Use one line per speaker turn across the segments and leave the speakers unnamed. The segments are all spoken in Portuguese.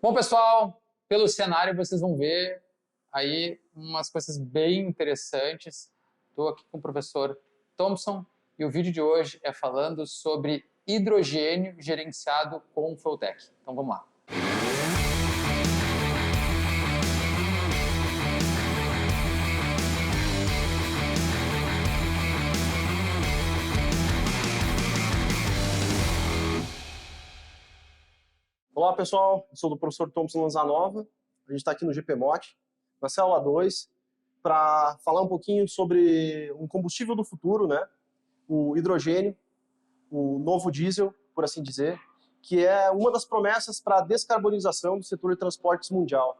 Bom, pessoal, pelo cenário vocês vão ver aí umas coisas bem interessantes. Estou aqui com o professor Thompson e o vídeo de hoje é falando sobre hidrogênio gerenciado com Fueltech. Então vamos lá.
Olá pessoal, eu sou do professor Thompson Lanzanova, a gente está aqui no GPMOT, na célula 2, para falar um pouquinho sobre um combustível do futuro, né? O hidrogênio, o novo diesel, por assim dizer, que é uma das promessas para a descarbonização do setor de transportes mundial.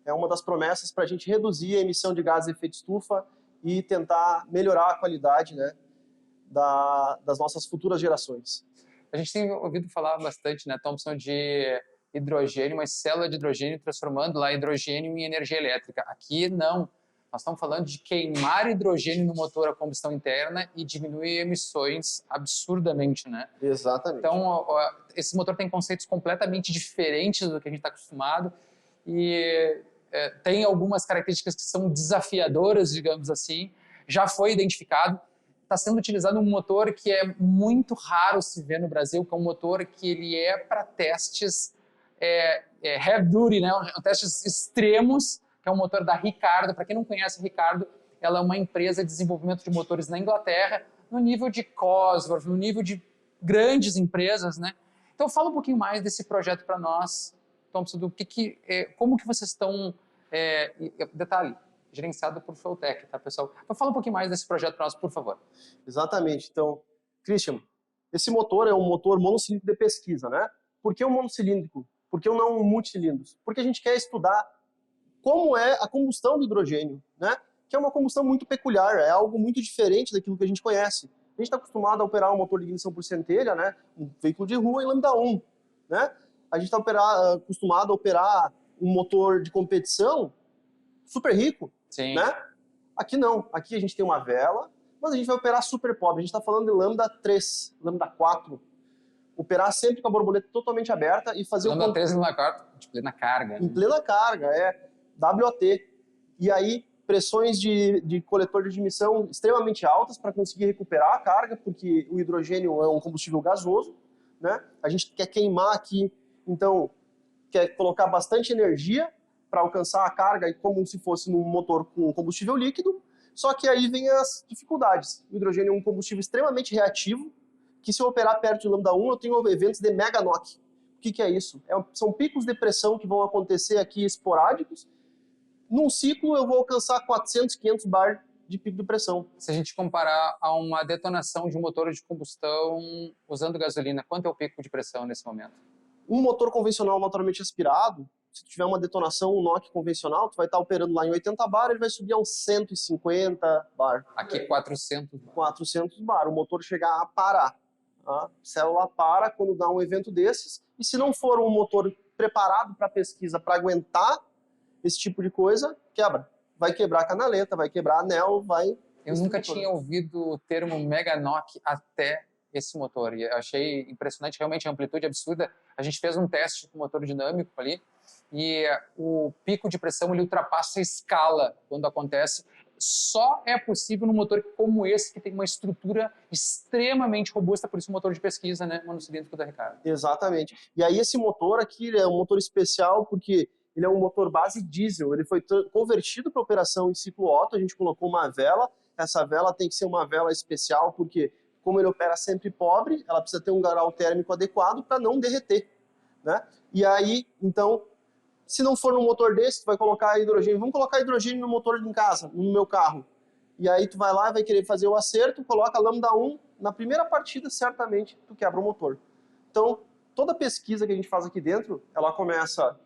É uma das promessas para a gente reduzir a emissão de gases de efeito estufa e tentar melhorar a qualidade, né, das nossas futuras gerações.
A gente tem ouvido falar bastante, né, Thompson, de hidrogênio, uma célula de hidrogênio transformando lá hidrogênio em energia elétrica. Aqui não. Nós estamos falando de queimar hidrogênio no motor a combustão interna e diminuir emissões absurdamente, né?
Exatamente.
Então, esse motor tem conceitos completamente diferentes do que a gente está acostumado e tem algumas características que são desafiadoras, digamos assim. Já foi identificado. Está sendo utilizado um motor que é muito raro se ver no Brasil, que é um motor que ele é para testes heavy duty, né? Testes extremos, que é um motor da Ricardo. Para quem não conhece a Ricardo, ela é uma empresa de desenvolvimento de motores na Inglaterra, no nível de Cosworth, no nível de grandes empresas, né? Então fala um pouquinho mais desse projeto para nós, Thompson, do como que vocês estão... detalhe, gerenciado por Fueltech, tá, pessoal? Então fala um pouquinho mais desse projeto para nós, por favor.
Exatamente. Então, Christian, esse motor é um motor monocilíndrico de pesquisa, né? Por que um monocilíndrico? Por que não um multicilindros? Porque a gente quer estudar como é a combustão do hidrogênio, né? Que é uma combustão muito peculiar, é algo muito diferente daquilo que a gente conhece. A gente está acostumado a operar um motor de ignição por centelha, né? Um veículo de rua em lambda 1, né? A gente está acostumado a operar um motor de competição super rico,
Sim.
Né? Aqui não, aqui a gente tem uma vela, mas a gente vai operar super pobre, a gente está falando de lambda 3, lambda 4, operar sempre com a borboleta totalmente aberta e fazer
lambda 3 e lambda 4, de plena carga.
Em plena carga, WOT. E aí, pressões de coletor de admissão extremamente altas para conseguir recuperar a carga, porque o hidrogênio é um combustível gasoso, né? A gente quer queimar aqui, então, quer colocar bastante energia para alcançar a carga como se fosse num motor com combustível líquido, só que aí vem as dificuldades. O hidrogênio é um combustível extremamente reativo, que se eu operar perto de lambda 1, eu tenho eventos de mega knock. O que é isso? São picos de pressão que vão acontecer aqui esporádicos. Num ciclo eu vou alcançar 400, 500 bar de pico de pressão.
Se a gente comparar a uma detonação de um motor de combustão usando gasolina, quanto é o pico de pressão nesse momento?
Um motor convencional naturalmente aspirado, se tu tiver uma detonação, um NOC convencional, tu vai estar operando lá em 80 bar, ele vai subir a uns 150 bar.
Aqui 400 bar.
400 bar, o motor chegar a parar. A célula para quando dá um evento desses, e se não for um motor preparado para pesquisa, para aguentar esse tipo de coisa, quebra. Vai quebrar a canaleta, vai quebrar anel, vai...
Eu nunca tinha ouvido o termo mega knock até esse motor, e eu achei impressionante, realmente a amplitude absurda. A gente fez um teste com motor dinâmico ali, e o pico de pressão ele ultrapassa a escala quando acontece. Só é possível num motor como esse, que tem uma estrutura extremamente robusta, por isso o motor de pesquisa, né, monocilíndrico da Ricardo.
Exatamente. E aí esse motor aqui é um motor especial porque ele é um motor base diesel, ele foi convertido para operação em ciclo Otto, a gente colocou uma vela, essa vela tem que ser uma vela especial porque, como ele opera sempre pobre, ela precisa ter um grau térmico adequado para não derreter, né? E aí, então, se não for num motor desse, tu vai colocar hidrogênio. Vamos colocar hidrogênio no motor em casa, no meu carro. E aí tu vai lá, vai querer fazer o acerto, coloca lambda 1, na primeira partida, certamente, tu quebra o motor. Então, toda pesquisa que a gente faz aqui dentro, ela começa,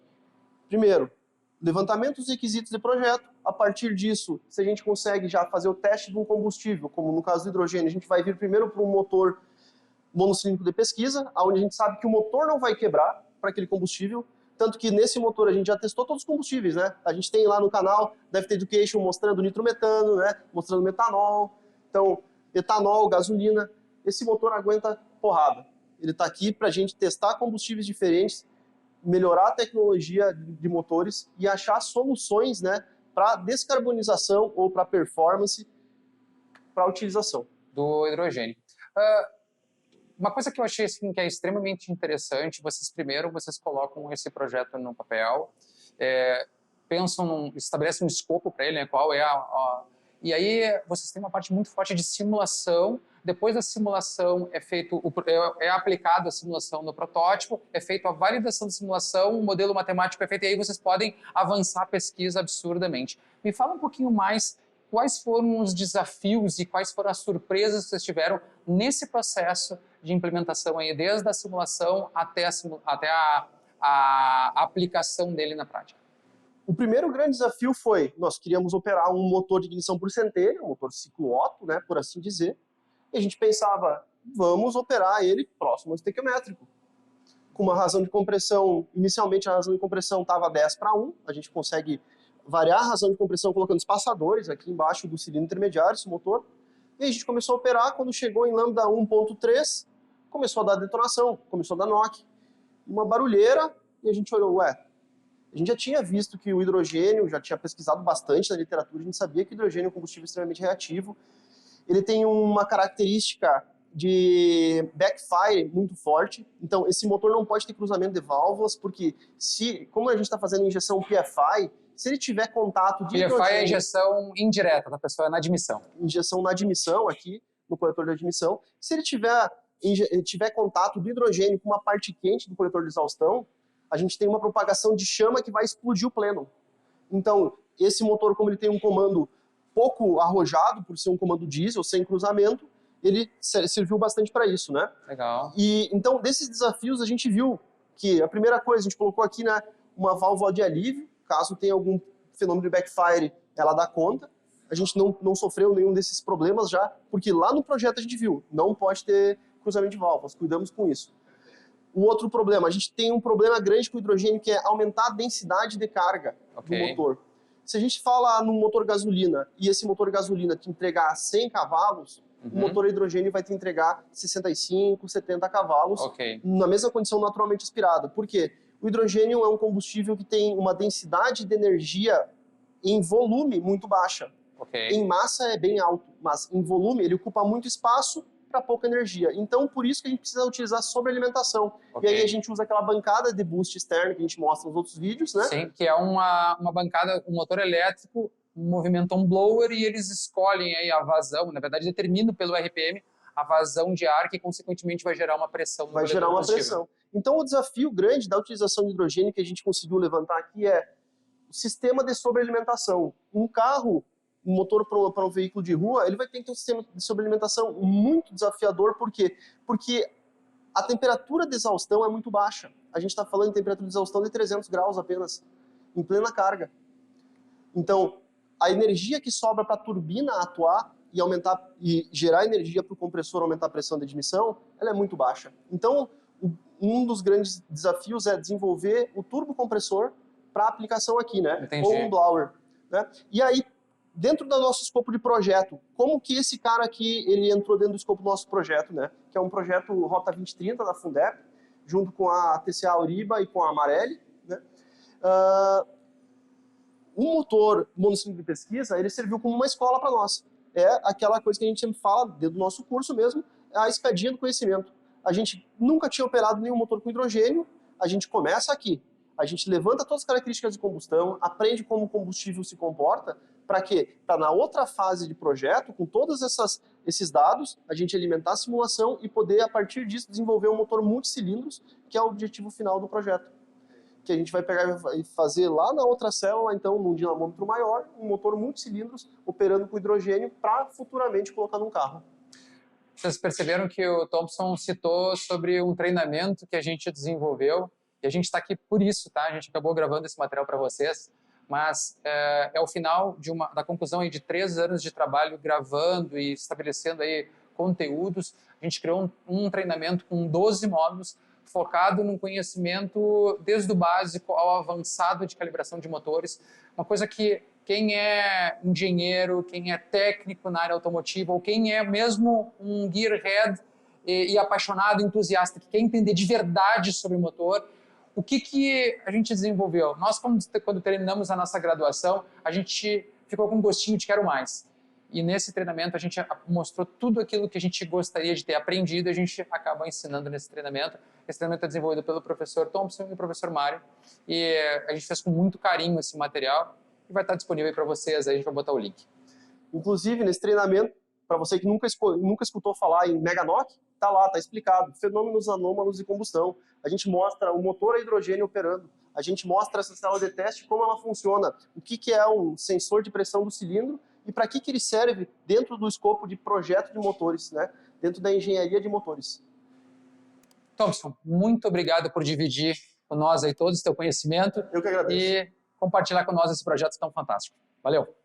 primeiro, levantamento dos requisitos de projeto. A partir disso, se a gente consegue já fazer o teste de um combustível, como no caso do hidrogênio, a gente vai vir primeiro para um motor monocilíndrico de pesquisa, onde a gente sabe que o motor não vai quebrar para aquele combustível. Tanto que nesse motor a gente já testou todos os combustíveis, né? A gente tem lá no canal Deft Education mostrando nitrometano, né? Mostrando metanol. Então, etanol, gasolina. Esse motor aguenta porrada. Ele está aqui para a gente testar combustíveis diferentes melhorar a tecnologia de motores e achar soluções, né, para descarbonização ou para performance, para utilização
do hidrogênio. Uma coisa que eu achei assim, que é extremamente interessante, vocês colocam esse projeto no papel, estabelecem um escopo para ele, né, qual é e aí vocês têm uma parte muito forte de simulação. Depois da simulação é aplicado a simulação no protótipo, é feita a validação da simulação, o modelo matemático é feito, e aí vocês podem avançar a pesquisa absurdamente. Me fala um pouquinho mais quais foram os desafios e quais foram as surpresas que vocês tiveram nesse processo de implementação aí, desde a simulação até a aplicação dele na prática.
O primeiro grande desafio foi, nós queríamos operar um motor de ignição por centelha, um motor ciclo Otto, né, por assim dizer, e a gente pensava, vamos operar ele próximo ao estequiométrico. Com uma razão de compressão, inicialmente a razão de compressão estava 10:1, a gente consegue variar a razão de compressão colocando espaçadores aqui embaixo do cilindro intermediário, esse motor, e a gente começou a operar, quando chegou em lambda 1.3, começou a dar detonação, começou a dar knock, uma barulheira, e a gente olhou, a gente já tinha visto que o hidrogênio, já tinha pesquisado bastante na literatura, a gente sabia que o hidrogênio é um combustível extremamente reativo, ele tem uma característica de backfire muito forte, então esse motor não pode ter cruzamento de válvulas, porque como a gente está fazendo injeção PFI, se ele tiver contato de hidrogênio...
PFI é injeção indireta, da pessoa na admissão.
Injeção na admissão aqui, no coletor de admissão. Se ele tiver contato do hidrogênio com uma parte quente do coletor de exaustão, a gente tem uma propagação de chama que vai explodir o plenum. Então, esse motor, como ele tem um comando pouco arrojado, por ser um comando diesel, sem cruzamento, ele serviu bastante para isso, né?
Legal.
E, então, desses desafios, a gente viu que a primeira coisa, a gente colocou aqui, né, uma válvula de alívio, caso tenha algum fenômeno de backfire, ela dá conta. A gente não sofreu nenhum desses problemas já, porque lá no projeto a gente viu, não pode ter cruzamento de válvulas, cuidamos com isso. Um outro problema, a gente tem um problema grande com o hidrogênio, que é aumentar a densidade de carga do motor. Se a gente fala num motor gasolina, e esse motor gasolina te entregar 100 cavalos, o motor hidrogênio vai te entregar 65, 70 cavalos, na mesma condição naturalmente aspirada. Por quê? O hidrogênio é um combustível que tem uma densidade de energia em volume muito baixa. Em massa é bem alto, mas em volume ele ocupa muito espaço para pouca energia. Então, por isso que a gente precisa utilizar sobrealimentação. E aí a gente usa aquela bancada de boost externo que a gente mostra nos outros vídeos, né?
Sim, que é uma bancada, um motor elétrico, movimenta um blower e eles escolhem aí a vazão, na verdade determinam pelo RPM a vazão de ar que consequentemente vai gerar uma pressão no coletor de combustível.
Então, o desafio grande da utilização de hidrogênio que a gente conseguiu levantar aqui é o sistema de sobrealimentação. Um carro, um motor para um veículo de rua, ele vai ter que ter um sistema de sobrealimentação muito desafiador. Por quê? Porque a temperatura de exaustão é muito baixa. A gente está falando de temperatura de exaustão de 300 graus apenas, em plena carga. Então, a energia que sobra para a turbina atuar e gerar energia para o compressor aumentar a pressão de admissão, ela é muito baixa. Então, um dos grandes desafios é desenvolver o turbocompressor para aplicação aqui, né?
Entendi.
Ou um blower, né? E aí, dentro do nosso escopo de projeto, como que esse cara aqui, ele entrou dentro do escopo do nosso projeto, né? Que é um projeto Rota 2030 da Fundep, junto com a TCA Auriba e com a Marelli, né? Um motor monociclo de pesquisa, ele serviu como uma escola para nós. É aquela coisa que a gente sempre fala, dentro do nosso curso mesmo, é a escadinha do conhecimento. A gente nunca tinha operado nenhum motor com hidrogênio, a gente começa aqui. A gente levanta todas as características de combustão, aprende como o combustível se comporta, para quê? Para na outra fase de projeto, com todos esses dados, a gente alimentar a simulação e poder, a partir disso, desenvolver um motor multicilindros, que é o objetivo final do projeto. Que a gente vai pegar e fazer lá na outra célula, então, num dinamômetro maior, um motor multicilindros operando com hidrogênio para futuramente colocar num carro.
Vocês perceberam que o Thompson citou sobre um treinamento que a gente desenvolveu, e a gente está aqui por isso, tá? A gente acabou gravando esse material para vocês, mas é o final da conclusão aí de 3 anos de trabalho gravando e estabelecendo aí conteúdos. A gente criou um treinamento com 12 módulos, focado num conhecimento desde o básico ao avançado de calibração de motores, uma coisa que quem é engenheiro, quem é técnico na área automotiva, ou quem é mesmo um gearhead e apaixonado, entusiasta, que quer entender de verdade sobre motor, o que a gente desenvolveu? Nós, quando terminamos a nossa graduação, a gente ficou com um gostinho de quero mais. E nesse treinamento a gente mostrou tudo aquilo que a gente gostaria de ter aprendido e a gente acaba ensinando nesse treinamento. Esse treinamento é desenvolvido pelo professor Thompson e o professor Mário. E a gente fez com muito carinho esse material e vai estar disponível aí para vocês, aí a gente vai botar o link.
Inclusive, nesse treinamento, para você que nunca escutou falar em Meganoc, tá lá, tá explicado. Fenômenos anômalos de combustão. A gente mostra o motor a hidrogênio operando. A gente mostra essa sala de teste, como ela funciona, o que é um sensor de pressão do cilindro e para que ele serve dentro do escopo de projeto de motores, né? Dentro da engenharia de motores.
Thompson, muito obrigado por dividir com nós aí todos o teu conhecimento.
Eu que agradeço.
E compartilhar com nós esse projeto tão fantástico. Valeu!